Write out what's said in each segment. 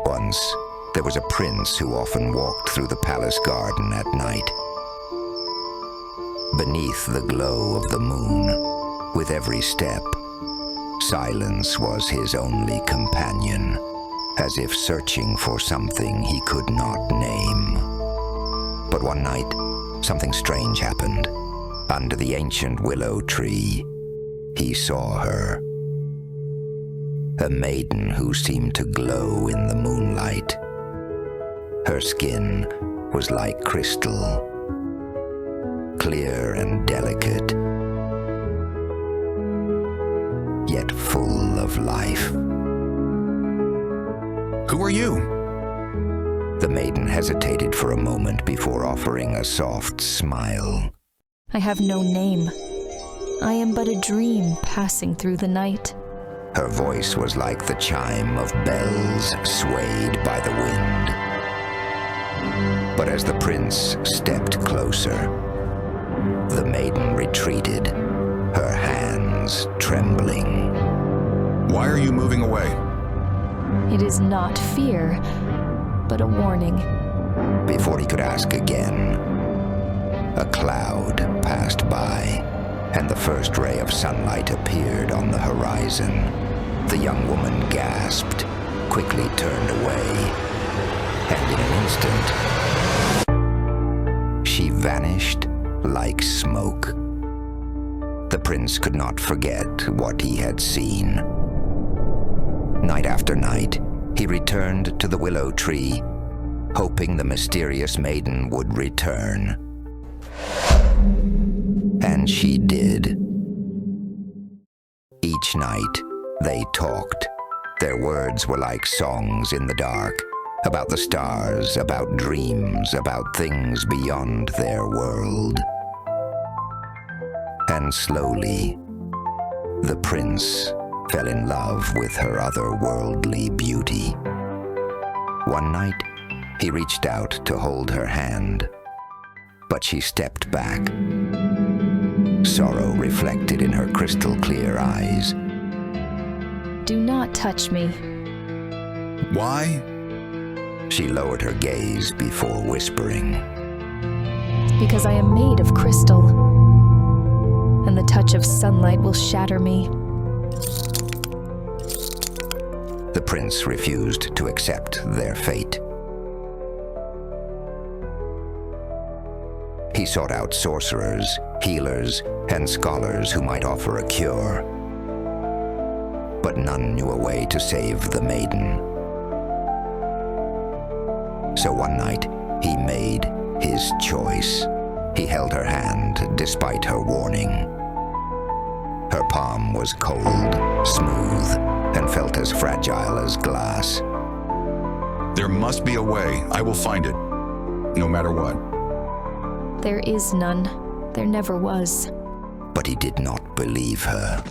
Once, there was a prince who often walked through the palace garden at night. Beneath the glow of the moon, with every step, silence was his only companion, as if searching for something he could not name. But one night, something strange happened. Under the ancient willow tree, he saw her. A maiden who seemed to glow in the moonlight. Her skin was like crystal, clear and delicate, yet full of life. Who are you? The maiden hesitated for a moment before offering a soft smile. I have no name. I am but a dream passing through the night. Her voice was like the chime of bells swayed by the wind. But as the prince stepped closer, the maiden retreated, her hands trembling. Why are you moving away? It is not fear, but a warning. Before he could ask again, a cloud passed by, and the first ray of sunlight appeared on the horizon. The young woman gasped, quickly turned away, and in an instant, she vanished like smoke. The prince could not forget what he had seen. Night after night, he returned to the willow tree, hoping the mysterious maiden would return. And she did. Each night, they talked. Their words were like songs in the dark, about the stars, about dreams, about things beyond their world. And slowly, the prince fell in love with her otherworldly beauty. One night, he reached out to hold her hand, but she stepped back, sorrow reflected in her crystal-clear eyes. Do not touch me. Why? She lowered her gaze before whispering. Because I am made of crystal, and the touch of sunlight will shatter me. The prince refused to accept their fate. He sought out sorcerers, healers, and scholars who might offer a cure. But none knew a way to save the maiden. So one night, he made his choice. He held her hand despite her warning. Her palm was cold, smooth, and felt as fragile as glass. There must be a way. I will find it, no matter what. There is none. There never was. But he did not believe her.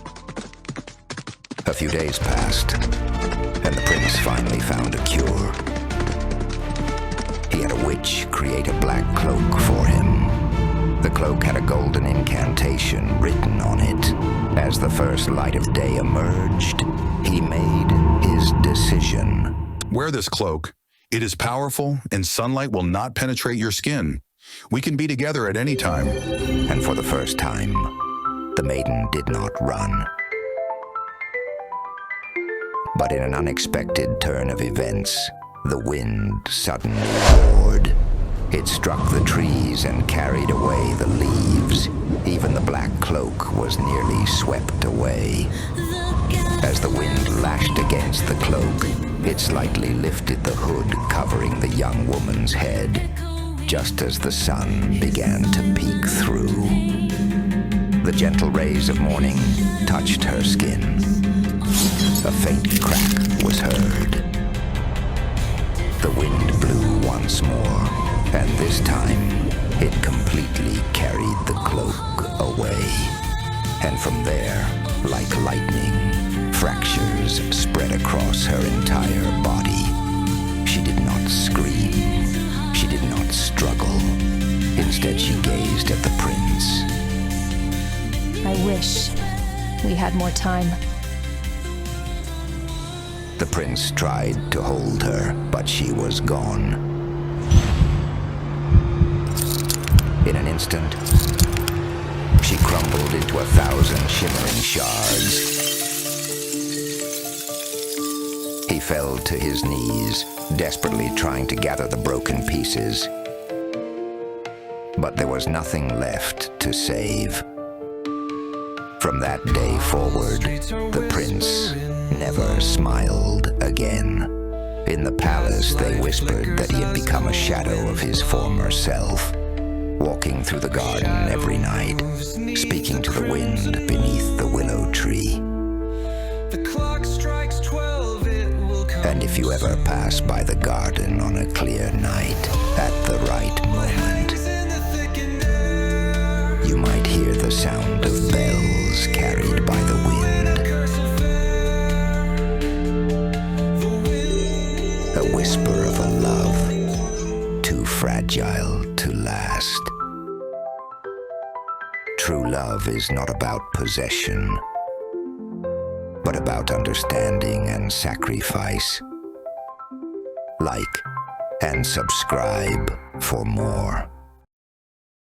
A few days passed, and the prince finally found a cure. He had a witch create a black cloak for him. The cloak had a golden incantation written on it. As the first light of day emerged, he made his decision. Wear this cloak. It is powerful, and sunlight will not penetrate your skin. We can be together at any time. And for the first time, the maiden did not run. But in an unexpected turn of events, the wind suddenly roared. It struck the trees and carried away the leaves. Even the black cloak was nearly swept away. As the wind lashed against the cloak, it slightly lifted the hood covering the young woman's head, just as the sun began to peek through. The gentle rays of morning touched her skin. A faint crack was heard. The wind blew once more, and this time it completely carried the cloak away. And from there, like lightning, fractures spread across her entire body. She did not scream. She did not struggle. Instead, she gazed at the prince. I wish we had more time. The prince tried to hold her, but she was gone. In an instant, she crumbled into 1,000 shimmering shards. He fell to his knees, desperately trying to gather the broken pieces. But there was nothing left to save. From that day forward, the prince never smiled again. In the palace, they whispered that he had become a shadow of his former self, walking through the garden every night, speaking to the wind beneath the willow tree. And if you ever pass by the garden on a clear night, at the right moment, you might hear the sound of bells carried by the wind. A whisper of a love too fragile to last. True love is not about possession, but about understanding and sacrifice. Like and subscribe for more.